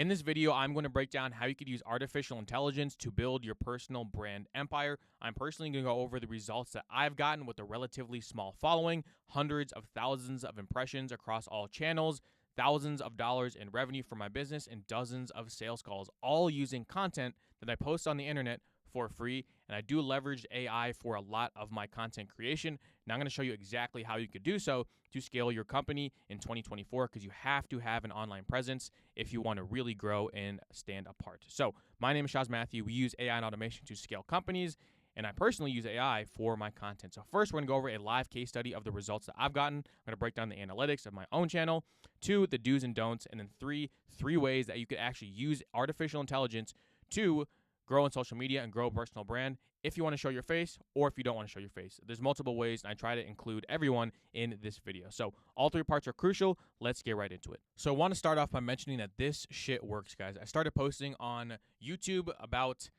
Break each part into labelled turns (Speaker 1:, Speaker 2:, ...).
Speaker 1: In this video, I'm going to break down how you could use artificial intelligence to build your personal brand empire. I'm personally going to go over the results that I've gotten with a relatively small following, hundreds of thousands of impressions across all channels, thousands of dollars in revenue for my business, and dozens of sales calls, all using content that I post on the internet for free. And I do leverage AI for a lot of my content creation. Now I'm going to show you exactly how you could do so to scale your company in 2024, because you have to have an online presence if you want to really grow and stand apart. So my name is Shaz Matthew. We use AI and automation to scale companies, and I personally use AI for my content. So first, we're going to go over a live case study of the results that I've gotten. I'm going to break down the analytics of my own channel. 2, the do's and don'ts. And then 3 ways that you could actually use artificial intelligence to grow in social media and grow a personal brand if you want to show your face or if you don't want to show your face. There's multiple ways, and I try to include everyone in this video. So all 3 parts are crucial. Let's get right into it. So I want to start off by mentioning that this shit works, guys. I started posting on YouTube about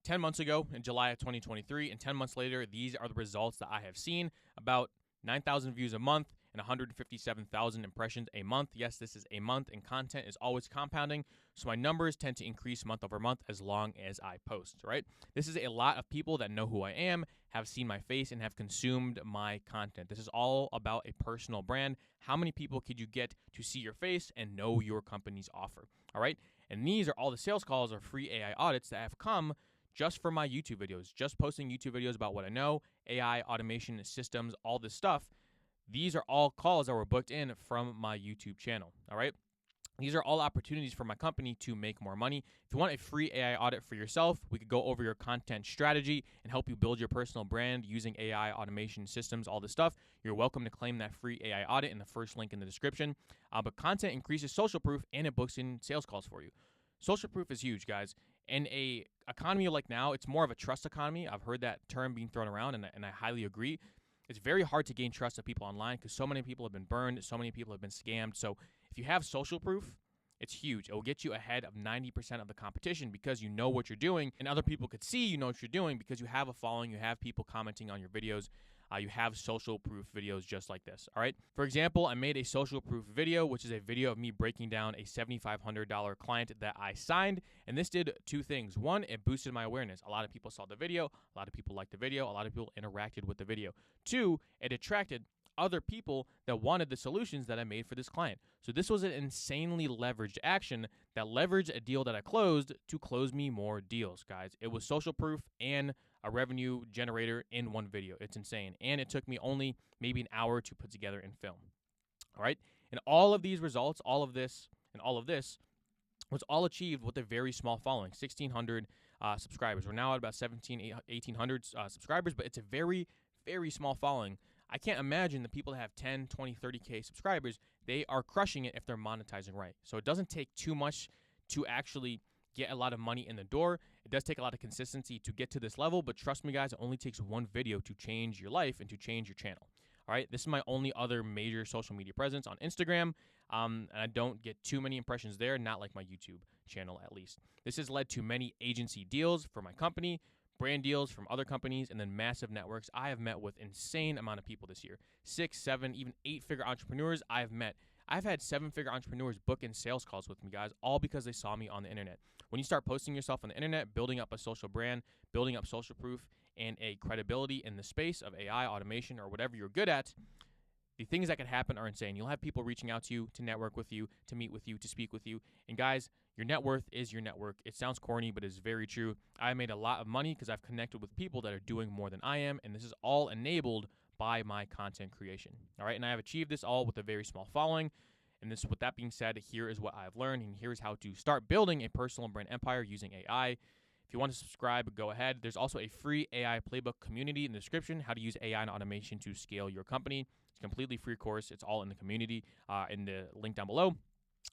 Speaker 1: 10 months ago in July of 2023, and 10 months later, these are the results that I have seen. About 9,000 views a month and 157,000 impressions a month. Yes, this is a month, and content is always compounding, so my numbers tend to increase month over month as long as I post, right? This is a lot of people that know who I am, have seen my face, and have consumed my content. This is all about a personal brand. How many people could you get to see your face and know your company's offer, all right? And these are all the sales calls or free AI audits that have come just for my YouTube videos, just posting YouTube videos about what I know, AI, automation, systems, all this stuff. These are all calls that were booked in from my YouTube channel, all right? These are all opportunities for my company to make more money. If you want a free AI audit for yourself, we could go over your content strategy and help you build your personal brand using AI, automation, systems, all this stuff. You're welcome to claim that free AI audit in the first link in the description. But content increases social proof, and it books in sales calls for you. Social proof is huge, guys. In a economy like now, it's more of a trust economy. I've heard that term being thrown around, and I highly agree. It's very hard to gain trust of people online because so many people have been burned, so many people have been scammed. So if you have social proof, it's huge. It will get you ahead of 90% of the competition because you know what you're doing, and other people could see you know what you're doing because you have a following, you have people commenting on your videos. You have social proof videos just like this, all right? For example, I made a social proof video, which is a video of me breaking down a $7,500 client that I signed, and this did 2 things. 1, it boosted my awareness. A lot of people saw the video, a lot of people liked the video, a lot of people interacted with the video. 2, it attracted other people that wanted the solutions that I made for this client. So this was an insanely leveraged action that leveraged a deal that I closed to close me more deals, guys. It was social proof and a revenue generator in one video. It's insane. And it took me only maybe an hour to put together and film. All right. And all of these results, all of this was all achieved with a very small following, 1,600 subscribers. We're now at about 1,800 subscribers, but it's a very, very small following. I can't imagine the people that have 10, 20, 30K subscribers, they are crushing it if they're monetizing right. So it doesn't take too much to actually get a lot of money in the door. It does take a lot of consistency to get to this level, but trust me, guys, it only takes one video to change your life and to change your channel. All right, this is my only other major social media presence on Instagram, and I don't get too many impressions there, not like my YouTube channel at least. This has led to many agency deals for my company, brand deals from other companies, and then massive networks. I have met with insane amount of people this year. 6, 7, even 8-figure entrepreneurs I've met. I've had 7-figure entrepreneurs book in sales calls with me, guys, all because they saw me on the internet. When you start posting yourself on the internet, building up a social brand, building up social proof, and a credibility in the space of AI, automation, or whatever you're good at, the things that can happen are insane. You'll have people reaching out to you, to network with you, to meet with you, to speak with you. And guys, your net worth is your network. It sounds corny, but it's very true. I made a lot of money because I've connected with people that are doing more than I am, and this is all enabled by my content creation. All right, and I have achieved this all with a very small following. And this, with that being said, here is what I've learned, and here's how to start building a personal brand empire using AI. If you want to subscribe, go ahead. There's also a free AI playbook community in the description, how to use AI and automation to scale your company. It's a completely free course. It's all in the community in the link down below.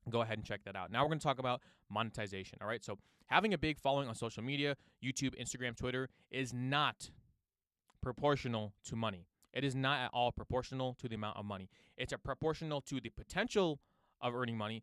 Speaker 1: Go ahead and check that out. Now we're going to talk about monetization, all right? So having a big following on social media, YouTube, Instagram, Twitter, is not proportional to money. It is not at all proportional to the amount of money. It's proportional to the potential of earning money,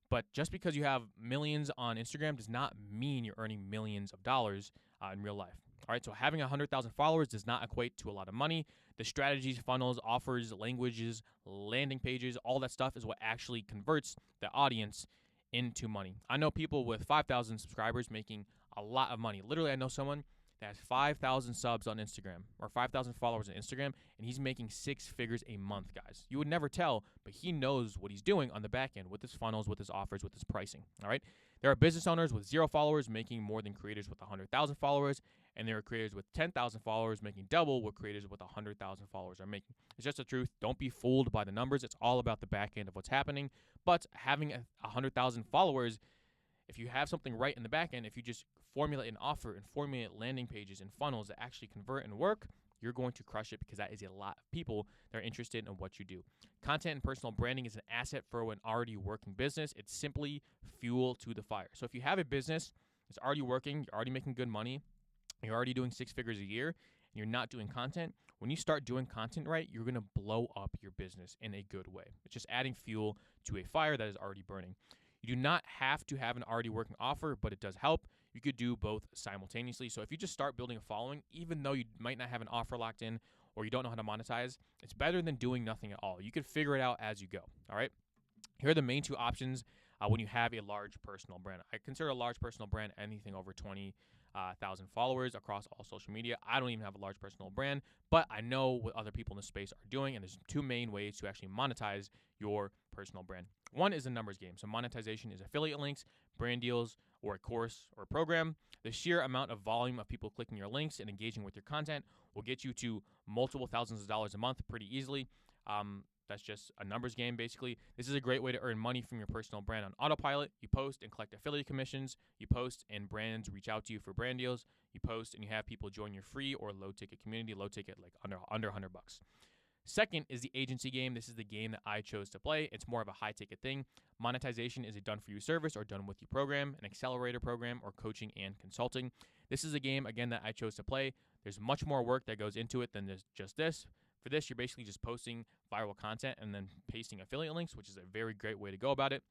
Speaker 1: but just because you have millions on Instagram does not mean you're earning millions of dollars in real life. All right, so having 100,000 followers does not equate to a lot of money. The strategies, funnels, offers, languages, landing pages, all that stuff is what actually converts the audience into money. I know people with 5,000 subscribers making a lot of money. Literally, I know someone that has 5,000 subs on Instagram or 5,000 followers on Instagram, and he's making 6 figures a month, guys. You would never tell, but he knows what he's doing on the back end with his funnels, with his offers, with his pricing. All right. There are business owners with 0 followers making more than creators with 100,000 followers, and there are creators with 10,000 followers making double what creators with 100,000 followers are making. It's just the truth. Don't be fooled by the numbers. It's all about the back end of what's happening. But having 100,000 followers, if you have something right in the back end, if you just formulate an offer and formulate landing pages and funnels that actually convert and work, you're going to crush it, because that is a lot of people that are interested in what you do. Content and personal branding is an asset for an already working business. It's simply fuel to the fire. So if you have a business that's already working, you're already making good money, you're already doing 6 figures a year, and you're not doing content, when you start doing content right, you're going to blow up your business in a good way. It's just adding fuel to a fire that is already burning. You do not have to have an already working offer, but it does help. You could do both simultaneously. So if you just start building a following, even though you might not have an offer locked in or you don't know how to monetize, it's better than doing nothing at all. You can figure it out as you go. All right. Here are the main 2 options when you have a large personal brand. I consider a large personal brand anything over 20,000 followers across all social media. I don't even have a large personal brand, but I know what other people in the space are doing, and there's 2 main ways to actually monetize your personal brand. One is a numbers game. So monetization is affiliate links, brand deals, or a course or a program. The sheer amount of volume of people clicking your links and engaging with your content will get you to multiple thousands of dollars a month pretty easily. That's just a numbers game, basically. This is a great way to earn money from your personal brand on autopilot. You post and collect affiliate commissions. You post and brands reach out to you for brand deals. You post and you have people join your free or low ticket community. Low ticket, like under $100. Second is the agency game. This is the game that I chose to play. It's more of a high ticket thing. Monetization is a done for you service or done with you program, an accelerator program, or coaching and consulting. This is a game, again, that I chose to play. There's much more work that goes into it than just this. For this, you're basically just posting viral content and then pasting affiliate links, which is a very great way to go about it.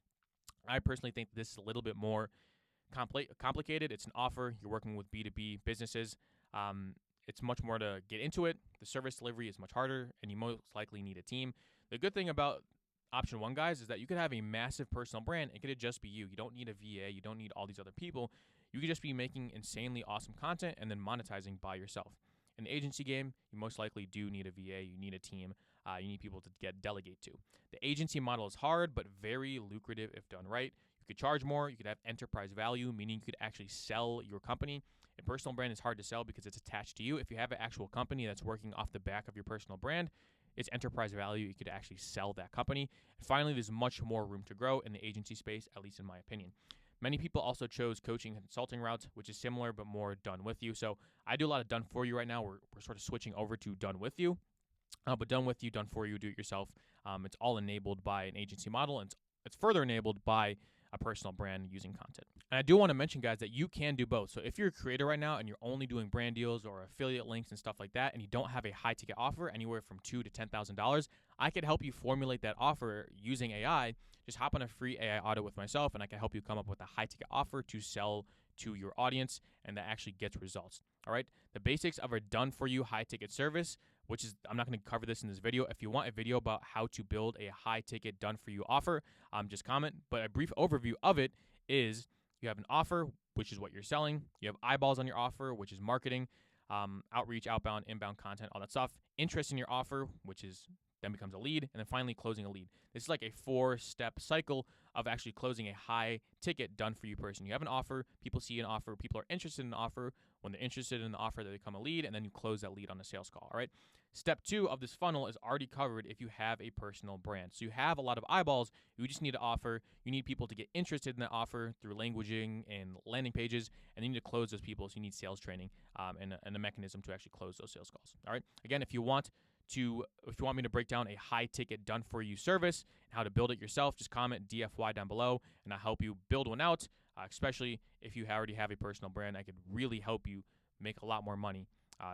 Speaker 1: I personally think this is a little bit more complicated. It's an offer. You're working with B2B businesses. It's much more to get into it. The service delivery is much harder, and you most likely need a team. The good thing about option 1, guys, is that you could have a massive personal brand. It could just be you. You don't need a VA. You don't need all these other people. You could just be making insanely awesome content and then monetizing by yourself. In the agency game, you most likely do need a VA. You need a team. You need people to delegate to. The agency model is hard, but very lucrative if done right. You could charge more. You could have enterprise value, meaning you could actually sell your company. A personal brand is hard to sell because it's attached to you. If you have an actual company that's working off the back of your personal brand, it's enterprise value. You could actually sell that company. And finally, there's much more room to grow in the agency space, at least in my opinion. Many people also chose coaching and consulting routes, which is similar but more done with you. So I do a lot of done for you right now. We're sort of switching over to done with you. But done with you, done for you, do it yourself. It's all enabled by an agency model, and it's further enabled by a personal brand using content. And I do want to mention, guys, that you can do both. So if you're a creator right now and you're only doing brand deals or affiliate links and stuff like that, and you don't have a high ticket offer anywhere from $2,000 to $10,000, I could help you formulate that offer using AI. Just hop on a free AI audit with myself, and I can help you come up with a high ticket offer to sell to your audience, and that actually gets results. All right. The basics of a done for you high ticket service, which is, I'm not going to cover this in this video. If you want a video about how to build a high ticket done for you offer, just comment. But a brief overview of it is you have an offer, which is what you're selling. You have eyeballs on your offer, which is marketing, outreach, outbound, inbound content, all that stuff. Interest in your offer, which is then becomes a lead, and then finally closing a lead. This is like a 4-step cycle of actually closing a high ticket done for you person. You have an offer, people see an offer, people are interested in an offer. When they're interested in the offer, they become a lead, and then you close that lead on a sales call. All right. Step 2 of this funnel is already covered if you have a personal brand. So you have a lot of eyeballs. You just need to offer. You need people to get interested in that offer through languaging and landing pages, and you need to close those people. So you need sales training and a mechanism to actually close those sales calls. All right. Again, if you want me to break down a high ticket done for you service and how to build it yourself, just comment DFY down below, and I'll help you build one out. Especially if you already have a personal brand, I could really help you make a lot more money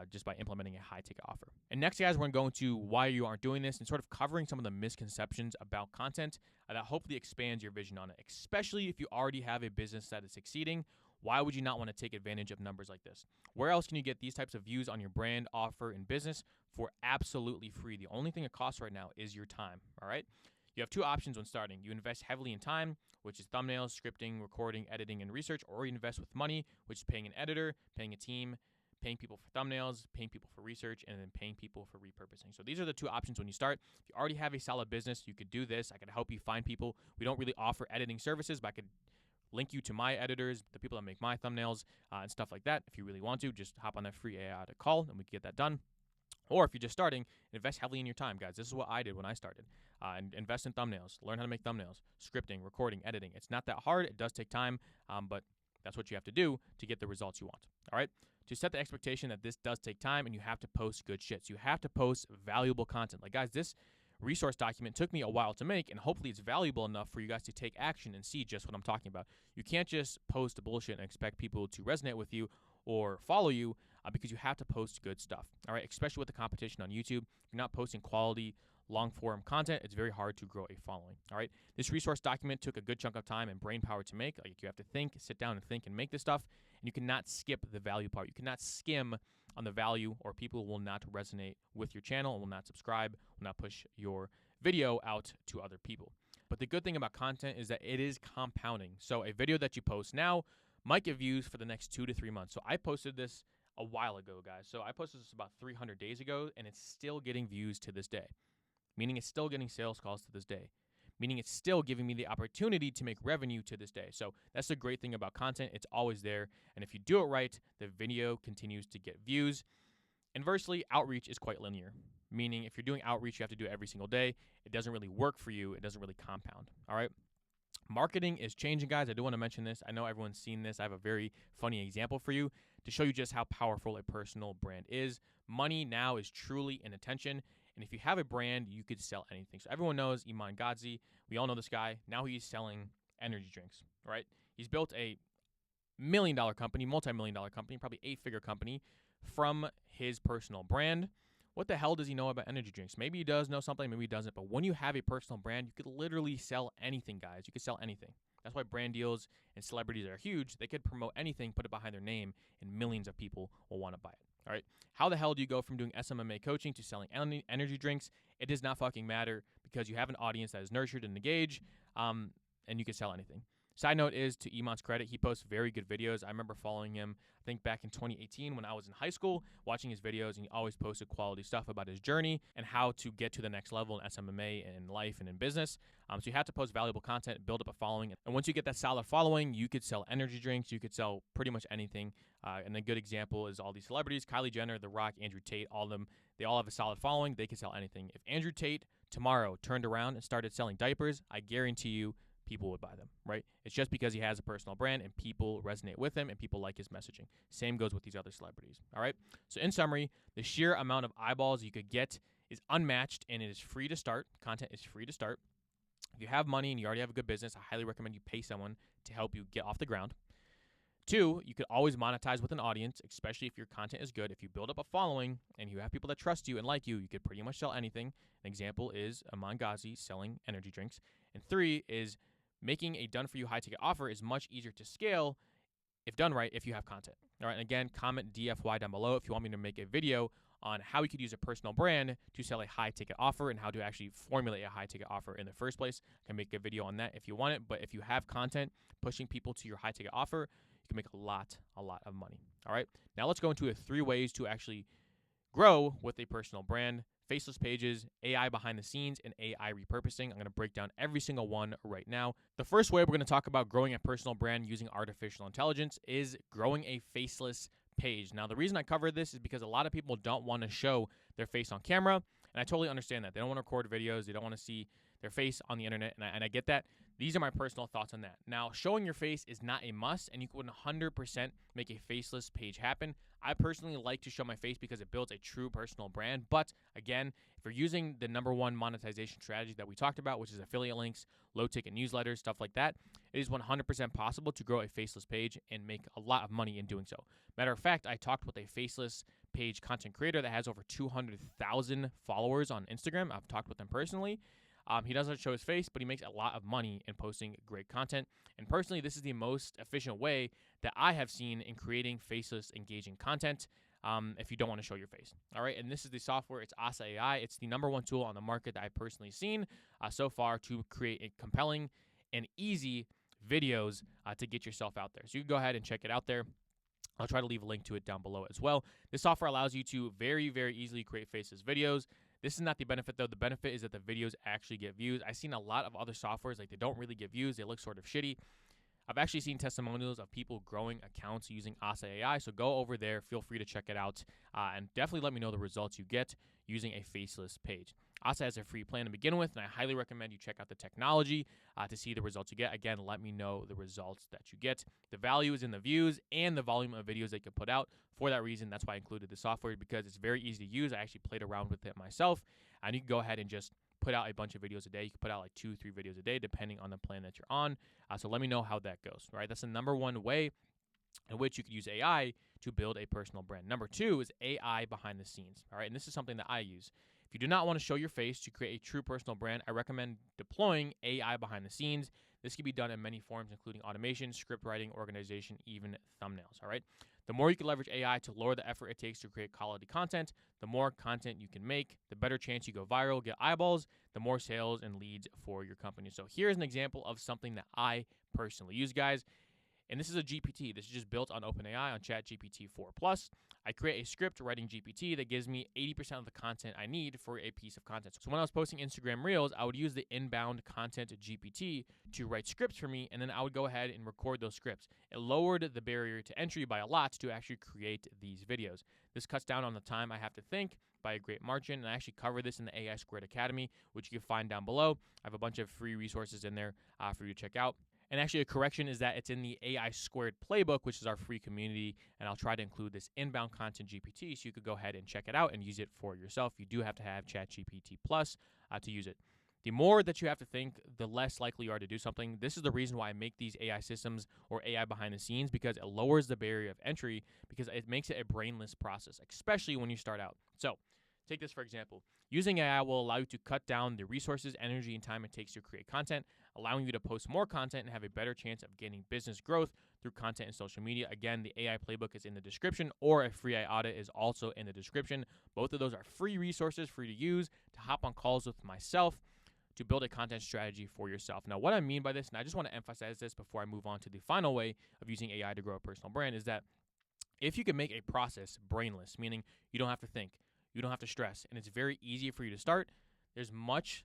Speaker 1: just by implementing a high ticket offer. And next, guys, we're going to go into why you aren't doing this and sort of covering some of the misconceptions about content that hopefully expands your vision on it. Especially if you already have a business that is succeeding, why would you not want to take advantage of numbers like this? Where else can you get these types of views on your brand, offer, and business for absolutely free? The only thing it costs right now is your time, all right? You have two options when starting. You invest heavily in time, which is thumbnails, scripting, recording, editing, and research, or you invest with money, which is paying an editor, paying a team, paying people for thumbnails, paying people for research, and then paying people for repurposing. So these are the two options when you start. If you already have a solid business, you could do this. I could help you find people. We don't really offer editing services, but I could link you to my editors, the people that make my thumbnails, and stuff like that. If you really want to, just hop on that free AI call, and we can get that done. Or if you're just starting, invest heavily in your time, guys. This is what I did when I started. And invest in thumbnails. Learn how to make thumbnails, scripting, recording, editing. It's not that hard. It does take time, but that's what you have to do to get the results you want. All right? To set the expectation that this does take time and you have to post good shit. So you have to post valuable content. Like, guys, this resource document took me a while to make, and hopefully it's valuable enough for you guys to take action and see just what I'm talking about. You can't just post bullshit and expect people to resonate with you or follow you because you have to post good stuff, all right? Especially with the competition on YouTube. If you're not posting quality, long-form content, it's very hard to grow a following, all right? This resource document took a good chunk of time and brain power to make. Like, you have to think, sit down and think and make this stuff, and you cannot skip the value part. You cannot skim on the value, or people will not resonate with your channel and will not subscribe, will not push your video out to other people. But the good thing about content is that it is compounding. So a video that you post now might get views for the next 2 to 3 months. So I posted this a while ago, guys. So I posted this about 300 days ago, and it's still getting views to this day, meaning it's still getting sales calls to this day, meaning it's still giving me the opportunity to make revenue to this day. So that's the great thing about content. It's always there. And if you do it right, the video continues to get views. Inversely, outreach is quite linear, meaning if you're doing outreach, you have to do it every single day. It doesn't really work for you. It doesn't really compound, all right? Marketing is changing, guys. I do want to mention this. I know everyone's seen this. I have a very funny example for you to show you just how powerful a personal brand is. Money now is truly in attention. And if you have a brand, you could sell anything. So everyone knows Iman Gadzhi. We all know this guy. Now he's selling energy drinks, right? He's built a $1 million company, multi-million-dollar company, probably 8-figure company from his personal brand. What the hell does he know about energy drinks? Maybe he does know something, maybe he doesn't. But when you have a personal brand, you could literally sell anything, guys. You could sell anything. That's why brand deals and celebrities are huge. They could promote anything, put it behind their name, and millions of people will want to buy it. All right. How the hell do you go from doing SMMA coaching to selling energy drinks? It does not fucking matter, because you have an audience that is nurtured and engaged, and you can sell anything. Side note is, to Iman's credit, he posts very good videos. I remember following him, I think back in 2018 when I was in high school, watching his videos, and he always posted quality stuff about his journey and how to get to the next level in SMMA and in life and in business. So you have to post valuable content, build up a following. And once you get that solid following, you could sell energy drinks. You could sell pretty much anything. And a good example is all these celebrities: Kylie Jenner, The Rock, Andrew Tate, all of them. They all have a solid following. They can sell anything. If Andrew Tate tomorrow turned around and started selling diapers, I guarantee you people would buy them, right? It's just because he has a personal brand and people resonate with him and people like his messaging. Same goes with these other celebrities, all right? So in summary, the sheer amount of eyeballs you could get is unmatched, and it is free to start. Content is free to start. If you have money and you already have a good business, I highly recommend you pay someone to help you get off the ground. 2, you could always monetize with an audience, especially if your content is good. If you build up a following and you have people that trust you and like you, you could pretty much sell anything. An example is Iman Gadzhi selling energy drinks. And 3 is making a done-for-you high-ticket offer is much easier to scale if done right, if you have content. All right, and again, comment DFY down below if you want me to make a video on how you could use a personal brand to sell a high-ticket offer and how to actually formulate a high-ticket offer in the first place. I can make a video on that if you want it, but if you have content pushing people to your high-ticket offer, you can make a lot of money. All right, now let's go into 3 ways to actually grow with a personal brand: faceless pages, AI behind the scenes, and AI repurposing. I'm going to break down every single one right now. The first way we're going to talk about growing a personal brand using artificial intelligence is growing a faceless page. Now, the reason I cover this is because a lot of people don't want to show their face on camera, and I totally understand that. They don't want to record videos. They don't want to see their face on the internet, and I get that. These are my personal thoughts on that. Now, showing your face is not a must, and you can 100% make a faceless page happen. I personally like to show my face because it builds a true personal brand. But again, if you're using the #1 monetization strategy that we talked about, which is affiliate links, low-ticket newsletters, stuff like that, it is 100% possible to grow a faceless page and make a lot of money in doing so. Matter of fact, I talked with a faceless page content creator that has over 200,000 followers on Instagram. I've talked with him personally. He doesn't show his face, but he makes a lot of money in posting great content. And personally, this is the most efficient way that I have seen in creating faceless, engaging content. if you don't want to show your face. All right, and this is the software. It's Asa AI. It's the #1 tool on the market that I've personally seen so far to create a compelling and easy videos to get yourself out there. So you can go ahead and check it out there. I'll try to leave a link to it down below as well. This software allows you to very, very easily create faceless videos. This is not the benefit, though. The benefit is that the videos actually get views. I've seen a lot of other softwares, like they don't really get views. They look sort of shitty. I've actually seen testimonials of people growing accounts using Asa AI, so go over there. Feel free to check it out, and definitely let me know the results you get using a faceless page. Asa has a free plan to begin with, and I highly recommend you check out the technology to see the results you get. Again, let me know the results that you get. The value is in the views and the volume of videos they can put out. For that reason, that's why I included the software, because it's very easy to use. I actually played around with it myself, and you can go ahead and just put out a bunch of videos a day. You can put out like 2-3 videos a day, depending on the plan that you're on. So let me know how that goes, right? That's the #1 way in which you could use AI to build a personal brand. Number 2 is AI behind the scenes, all right? And this is something that I use. If you do not want to show your face to create a true personal brand, I recommend deploying AI behind the scenes. This can be done in many forms, including automation, script writing, organization, even thumbnails, all right? The more you can leverage AI to lower the effort it takes to create quality content, the more content you can make, the better chance you go viral, get eyeballs, the more sales and leads for your company. So here's an example of something that I personally use, guys. And this is a GPT. This is just built on OpenAI on ChatGPT 4+. I create a script writing GPT that gives me 80% of the content I need for a piece of content. So when I was posting Instagram Reels, I would use the inbound content GPT to write scripts for me, and then I would go ahead and record those scripts. It lowered the barrier to entry by a lot to actually create these videos. This cuts down on the time I have to think by a great margin, and I actually cover this in the AI Squared Academy, which you can find down below. I have a bunch of free resources in there for you to check out. And actually, a correction is that it's in the AI Squared Playbook, which is our free community, and I'll try to include this inbound content GPT so you could go ahead and check it out and use it for yourself. You do have to have ChatGPT Plus to use it. The more that you have to think, the less likely you are to do something. This is the reason why I make these AI systems or AI behind the scenes, because it lowers the barrier of entry, because it makes it a brainless process, especially when you start out. So take this for example. Using AI will allow you to cut down the resources, energy, and time it takes to create content, allowing you to post more content and have a better chance of gaining business growth through content and social media. Again, the AI playbook is in the description, or a free AI audit is also in the description. Both of those are free resources for you to use to hop on calls with myself to build a content strategy for yourself. Now, what I mean by this, and I just want to emphasize this before I move on to the final way of using AI to grow a personal brand, is that if you can make a process brainless, meaning you don't have to think, you don't have to stress, and it's very easy for you to start, there's much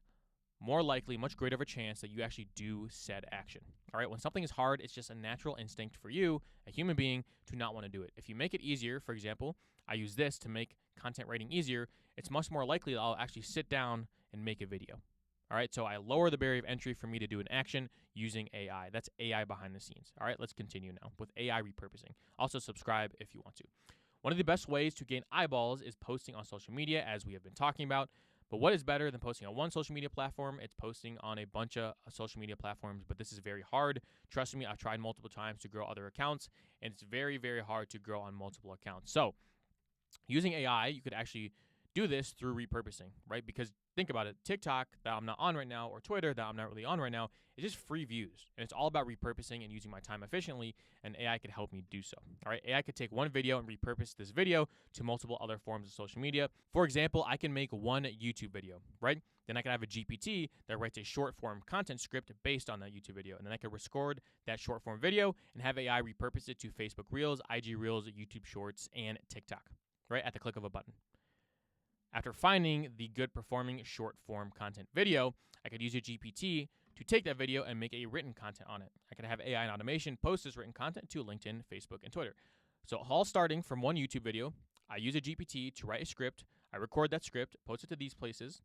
Speaker 1: more likely, much greater of a chance that you actually do said action. All right, when something is hard, it's just a natural instinct for you, a human being, to not want to do it. If you make it easier, for example, I use this to make content writing easier, it's much more likely that I'll actually sit down and make a video. All right, so I lower the barrier of entry for me to do an action using AI. That's AI behind the scenes. All right, let's continue now with AI repurposing. Also subscribe if you want to. One of the best ways to gain eyeballs is posting on social media, as we have been talking about. But what is better than posting on one social media platform? It's posting on a bunch of social media platforms, but this is very hard. Trust me, I've tried multiple times to grow other accounts, and it's very, very hard to grow on multiple accounts. So using AI, you could actually do this through repurposing, right? Because think about it, TikTok that I'm not on right now, or Twitter that I'm not really on right now, is just free views. And it's all about repurposing and using my time efficiently, and AI could help me do so. All right, AI could take one video and repurpose this video to multiple other forms of social media. For example, I can make one YouTube video, right? Then I can have a GPT that writes a short form content script based on that YouTube video. And then I can record that short form video and have AI repurpose it to Facebook Reels, IG Reels, YouTube Shorts, and TikTok, right? At the click of a button. After finding the good performing short form content video, I could use a GPT to take that video and make a written content on it. I could have AI and automation post this written content to LinkedIn, Facebook, and Twitter. So all starting from one YouTube video, I use a GPT to write a script. I record that script, post it to these places.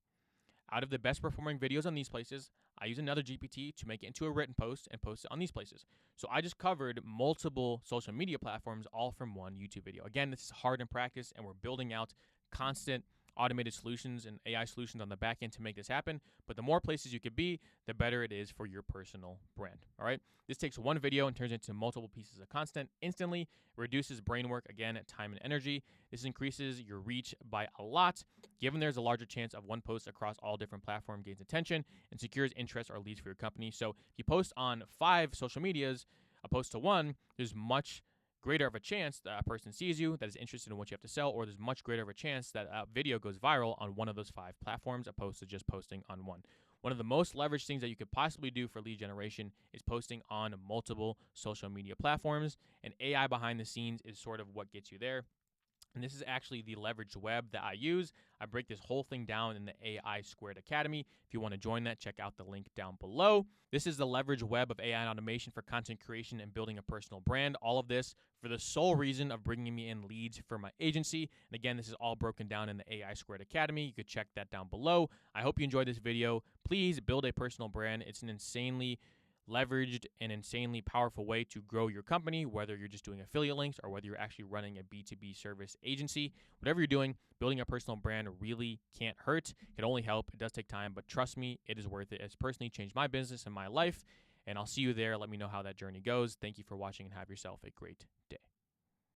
Speaker 1: Out of the best performing videos on these places, I use another GPT to make it into a written post and post it on these places. So I just covered multiple social media platforms all from one YouTube video. Again, this is hard in practice, and we're building out constant automated solutions and AI solutions on the back end to make this happen. But the more places you could be, the better it is for your personal brand. All right. This takes one video and turns into multiple pieces of content instantly, reduces brain work, again, time and energy. This increases your reach by a lot, given there's a larger chance of one post across all different platforms gains attention and secures interest or leads for your company. So if you post on 5 social medias, opposed to one, there's much greater of a chance that a person sees you, that is interested in what you have to sell, or there's much greater of a chance that a video goes viral on one of those 5 platforms opposed to just posting on one. One of the most leveraged things that you could possibly do for lead generation is posting on multiple social media platforms, and AI behind the scenes is sort of what gets you there. And this is actually the leveraged web that I use. I break this whole thing down in the AI Squared Academy. If you want to join that, check out the link down below. This is the leveraged web of AI and automation for content creation and building a personal brand. All of this for the sole reason of bringing me in leads for my agency. And again, this is all broken down in the AI Squared Academy. You could check that down below. I hope you enjoyed this video. Please build a personal brand. It's an insanely leveraged and insanely powerful way to grow your company, whether you're just doing affiliate links or whether you're actually running a B2B service agency. Whatever you're doing, building a personal brand really can't hurt. It can only help. It does take time, but trust me, it is worth it. It's personally changed my business and my life, and I'll see you there. Let me know how that journey goes. Thank you for watching and have yourself a great day.